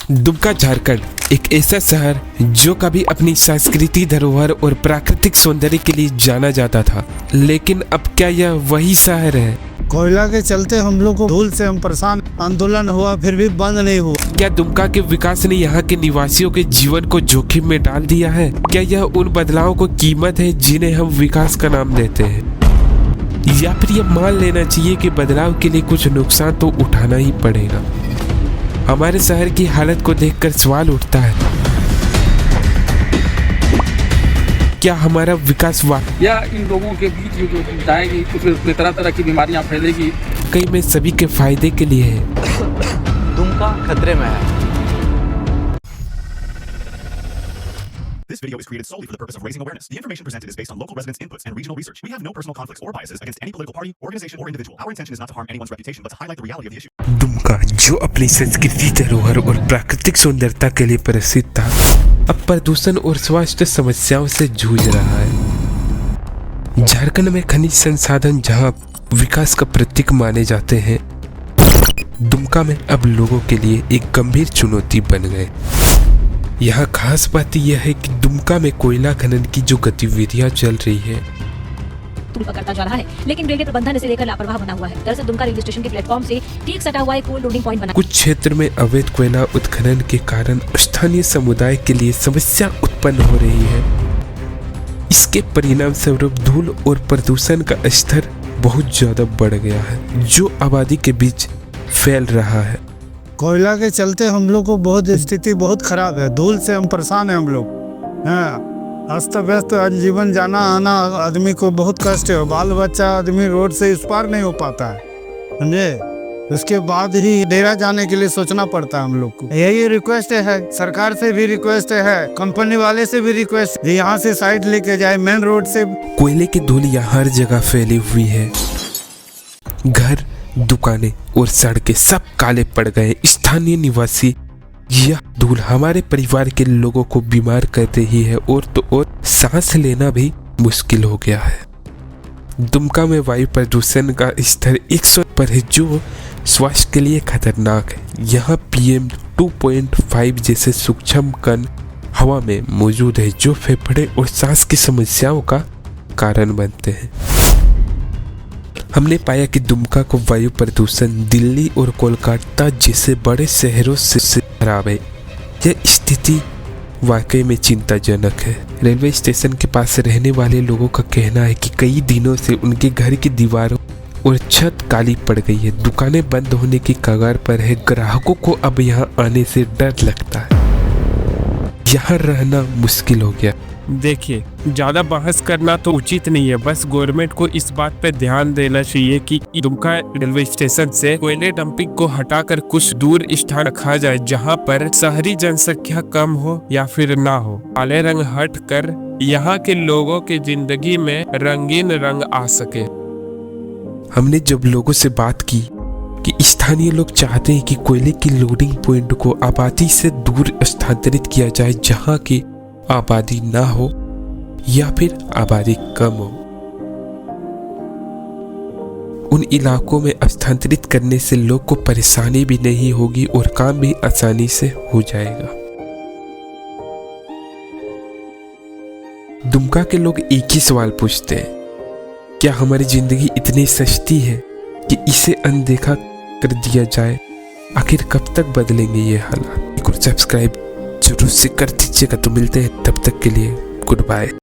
दुमका झारखंड एक ऐसा शहर जो कभी अपनी संस्कृति, धरोहर और प्राकृतिक सौंदर्य के लिए जाना जाता था, लेकिन अब क्या यह वही शहर है? कोयला के चलते हम लोग को धूल से हम परेशान, आंदोलन हुआ फिर भी बंद नहीं हुआ। क्या दुमका के विकास ने यहाँ के निवासियों के जीवन को जोखिम में डाल दिया है? क्या यह उन बदलावों को कीमत है जिन्हें हम विकास का नाम देते हैं, या फिर यह मान लेना चाहिए कि बदलाव के लिए कुछ नुकसान तो उठाना ही पड़ेगा? हमारे शहर की हालत को देखकर सवाल उठता है, क्या हमारा विकास या इन लोगों के बीच में जो जाएगी तो तरह तरह की बीमारियां फैलेगी? कई में सभी के फायदे के लिए है। दुमका खतरे में है। This video is created solely for the purpose of raising awareness. The information presented is based on local residents' inputs and regional research. We have no personal conflicts or biases against any political party, organization, or individual. Our intention is not to harm anyone's reputation, but to highlight the reality of the issue. Dumka जो अपनी संस्कृति, धरोहर और प्राकृतिक सुंदरता के लिए प्रसिद्ध था, अब प्रदूषण और स्वास्थ्य समस्याओं से जूझ रहा है। झारखंड में खनिज संसाधन जहां विकास का प्रतीक माने जाते हैं, दुमका में अब लोगों के लिए एक गंभीर चुनौती बन गए। यहाँ खास बात यह है कि दुमका में कोयला खनन की जो गतिविधियां चल रही है पुल पकड़ता जा रहा है, लेकिन रेलवे प्रबंधन इसे लेकर लापरवाह बना हुआ है। दरअसल दुमका रेलवे स्टेशन के प्लेटफॉर्म से ठीक सटा हुआ एक कोल लोडिंग पॉइंट बना। कुछ क्षेत्र में अवैध कोयला उत्खनन के कारण स्थानीय समुदाय के लिए समस्या उत्पन्न हो रही है। इसके परिणाम स्वरूप धूल और प्रदूषण का स्तर बहुत ज्यादा बढ़ गया है, जो आबादी के बीच फैल रहा है। कोयला के चलते हम लोग को बहुत स्थिति बहुत खराब है। धूल से हम परेशान हैं हम लोग। अस्त व्यस्त जीवन जाना आना आदमी को बहुत कष्ट है। बाल बच्चा आदमी रोड से इस पार नहीं हो पाता है, समझे। उसके बाद ही डेरा जाने के लिए सोचना पड़ता है हम लोग को। यही रिक्वेस्ट है, सरकार से भी रिक्वेस्ट है, कंपनी वाले से भी रिक्वेस्ट, यहाँ से साइड लेके जाए मेन रोड से। कोयले की धूल यहाँ हर जगह फैली हुई है। घर, दुकानें और सड़कें सब काले पड़ गए। स्थानीय निवासी यह धूल हमारे परिवार के लोगों को बीमार कर रही है, और तो और सांस लेना भी मुश्किल हो गया है। दुमका में वायु प्रदूषण का स्तर 100 पर है, जो स्वास्थ्य के लिए खतरनाक है। यहाँ PM 2.5 जैसे सूक्ष्म कण हवा में मौजूद है, जो फेफड़े और सांस की समस्याओं का कारण बनते हैं। हमने पाया कि दुमका को वायु प्रदूषण दिल्ली और कोलकाता जैसे बड़े शहरों से खराब है। यह स्थिति वाकई में चिंताजनक है। रेलवे स्टेशन के पास रहने वाले लोगों का कहना है कि कई दिनों से उनके घर की दीवारों और छत काली पड़ गई है। दुकानें बंद होने की कगार पर है। ग्राहकों को अब यहाँ आने से डर लगता है। यहाँ रहना मुश्किल हो गया। देखिए, ज़्यादा बहस करना तो उचित नहीं है। बस गवर्नमेंट को इस बात पे ध्यान देना चाहिए कि दुमका रेलवे स्टेशन से कोयले डंपिंग को हटाकर कुछ दूर स्थान रखा जाए, जहां पर शहरी जनसंख्या कम हो या फिर ना हो। काले रंग हट कर यहाँ के लोगों की जिंदगी में रंगीन रंग आ सके। हमने जब लोगों से बात की कि स्थानीय लोग चाहते हैं कि कोयले की लोडिंग पॉइंट को आबादी से दूर स्थानांतरित किया जाए, जहां की आबादी ना हो या फिर आबादी कम हो। उन इलाकों में स्थानांतरित करने से लोग को परेशानी भी नहीं होगी और काम भी आसानी से हो जाएगा। दुमका के लोग एक ही सवाल पूछते हैं, क्या हमारी जिंदगी इतनी सस्ती है कि इसे अनदेखा कर दिया जाए? आखिर कब तक बदलेंगे ये हालात? सब्सक्राइब जरूर से कर दीजिएगा। तो मिलते हैं, तब तक के लिए गुड बाय।